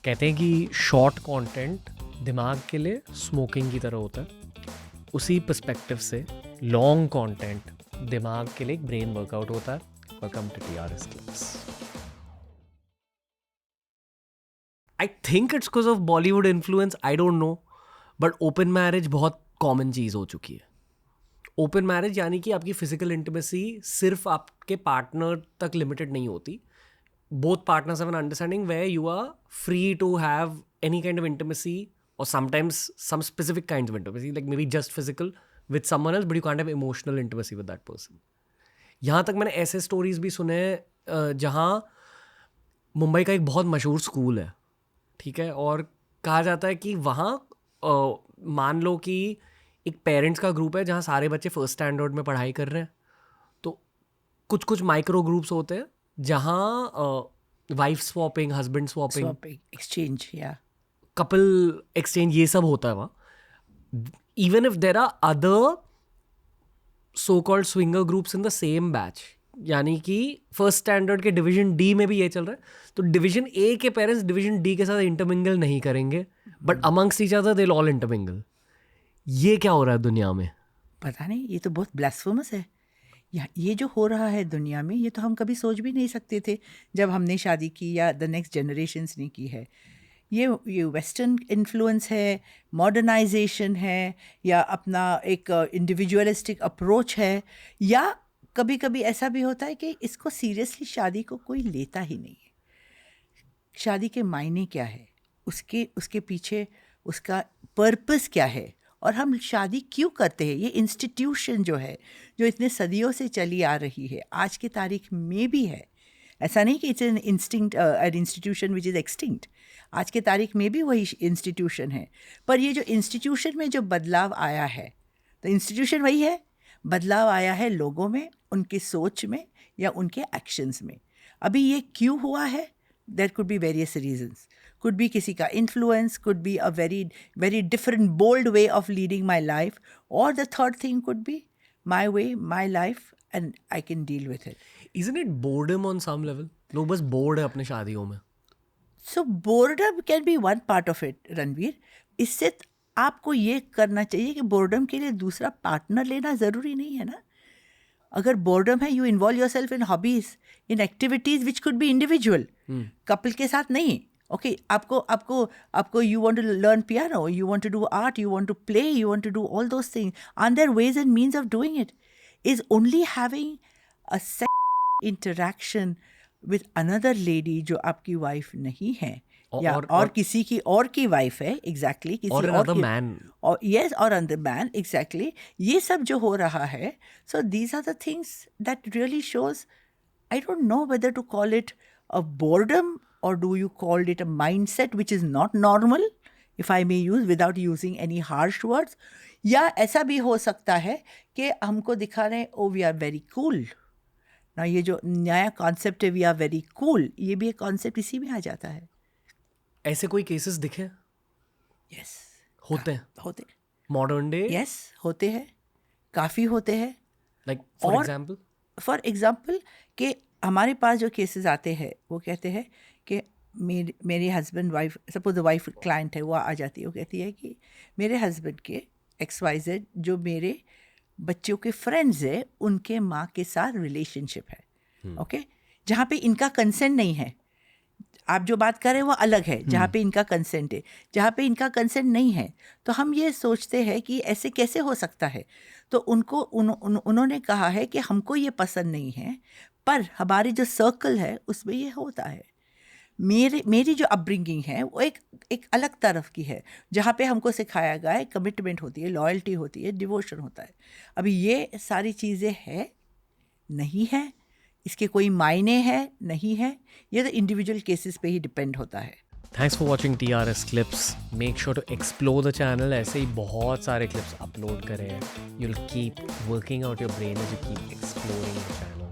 कहते हैं कि शॉर्ट कंटेंट दिमाग के लिए स्मोकिंग की तरह होता है, उसी पर्सपेक्टिव से लॉन्ग कंटेंट दिमाग के लिए एक ब्रेन वर्कआउट होता है. Welcome to TRS clips. I think it's because of Bollywood influence, I don't know, but open marriage बहुत कॉमन चीज़ हो चुकी है. ओपन मैरिज यानी कि आपकी फिजिकल इंटीमेसी सिर्फ आपके पार्टनर तक लिमिटेड नहीं होती. Both partners have an understanding where you are free to have any kind of intimacy or sometimes some specific kinds of intimacy, like maybe just physical with someone else, but you can't have emotional intimacy with that person. यहाँ तक मैंने ऐसे stories भी सुने हैं जहाँ मुंबई का एक बहुत मशहूर स्कूल है, ठीक है, और कहा जाता है कि वहाँ मान लो कि एक पेरेंट्स का ग्रुप है जहाँ सारे बच्चे फर्स्ट स्टैंडर्ड में पढ़ाई कर रहे हैं, तो कुछ कुछ माइक्रो ग्रुप्स होते हैं जहाँ wife swapping, husband swapping, exchange या कपल एक्सचेंज ये सब होता है वहाँ. Even if there are other so called swinger groups in the same batch, यानी कि फर्स्ट स्टैंडर्ड के डिवीजन डी में भी ये चल रहा है, तो डिवीजन ए के पेरेंट्स डिवीजन डी के साथ इंटरमिंगल नहीं करेंगे, but amongst each other they will all intermingle. ये क्या हो रहा है दुनिया में? पता नहीं, ये तो बहुत ब्लास्फेमस है. ये जो हो रहा है दुनिया में, ये तो हम कभी सोच भी नहीं सकते थे जब हमने शादी की या द नेक्स्ट जनरेशन्स ने की है. ये वेस्टर्न इन्फ्लुएंस है, मॉडर्नाइजेशन है, या अपना एक इंडिविजुअलिस्टिक अप्रोच है, या कभी कभी ऐसा भी होता है कि इसको सीरियसली शादी को कोई लेता ही नहीं है. शादी के मायने क्या है, उसके पीछे उसका पर्पस क्या है, और हम शादी क्यों करते हैं. ये इंस्टीट्यूशन जो है, जो इतने सदियों से चली आ रही है, आज की तारीख में भी है. ऐसा नहीं कि it's an institution which is extinct. आज के तारीख में भी वही इंस्टीट्यूशन है, पर ये जो इंस्टीट्यूशन में जो बदलाव आया है, तो इंस्टीट्यूशन वही है, बदलाव आया है लोगों में, उनकी सोच में या उनके एक्शंस में. अभी ये क्यों हुआ है, there could be various reasons. Could be किसी का influence, could be a very very different bold way of leading my life, or the third thing could be my way, my life, and I can deal with it. Isn't it boredom on some level? लोग बस bored है अपने शादियों में. So boredom can be one part of it, Ranveer. इससे आपको ये करना चाहिए कि boredom के लिए दूसरा पार्टनर लेना ज़रूरी नहीं है ना. अगर boredom है, you involve yourself in hobbies, in activities which could be individual. couple के साथ नहीं. Okay, आपको you want to learn piano, you want to do art, you want to play, you want to do all those things. And there are ways and means of doing it. Is only having a sex interaction with another lady जो आपकी wife नहीं है, या और किसी की और की wife है, exactly, किसी और another man. और yes, or another man, exactly. ये सब जो हो रहा है, so these are the things that really shows. I don't know whether to call it a boredom, or do you call it a mindset which is not normal, if I may use, without using any harsh words. या ऐसा भी हो सकता है कि हमको दिखा रहे हैं, oh we are very cool ना. ये जो नया कॉन्सेप्ट है, वी आर वेरी कूल, ये भी एक कॉन्सेप्ट इसी में आ जाता है. ऐसे कोई केसेस दिखे? यस, होते मॉडर्न डे. यस, होते हैं, काफ़ी होते हैं. लाइक फॉर एग्जाम्पल कि हमारे पास जो केसेस आते हैं, वो कहते हैं कि मेरे husband wife, suppose the wife client है, वो आ जाती है, वो कहती है कि मेरे हस्बैंड के XYZ जो मेरे बच्चों के फ्रेंड्स है, उनके माँ के साथ रिलेशनशिप है. ओके, जहाँ पे इनका कंसेंट नहीं है. आप जो बात कर रहे हैं वो अलग है, जहाँ पे इनका कंसेंट है. जहाँ पे इनका कंसेंट नहीं है, तो हम ये सोचते हैं कि ऐसे कैसे हो सकता है. तो उन्होंने कहा है कि हमको ये पसंद नहीं है, पर हमारी जो सर्कल है उसमें ये होता है. मेरी जो अपब्रिंगिंग है वो एक अलग तरफ की है, जहाँ पे हमको सिखाया गया है कमिटमेंट होती है, लॉयल्टी होती है, डिवोशन होता है. अभी ये सारी चीज़ें हैं नहीं है, इसके कोई मायने है नहीं है. ये तो इंडिविजुअल केसेस पे ही डिपेंड होता है. Thanks for watching TRS clips. Make sure to explore the channel. ऐसे ही बहुत सारे क्लिप्स अपलोड करे हैं. You will keep working out your brain as you keep exploring the channel.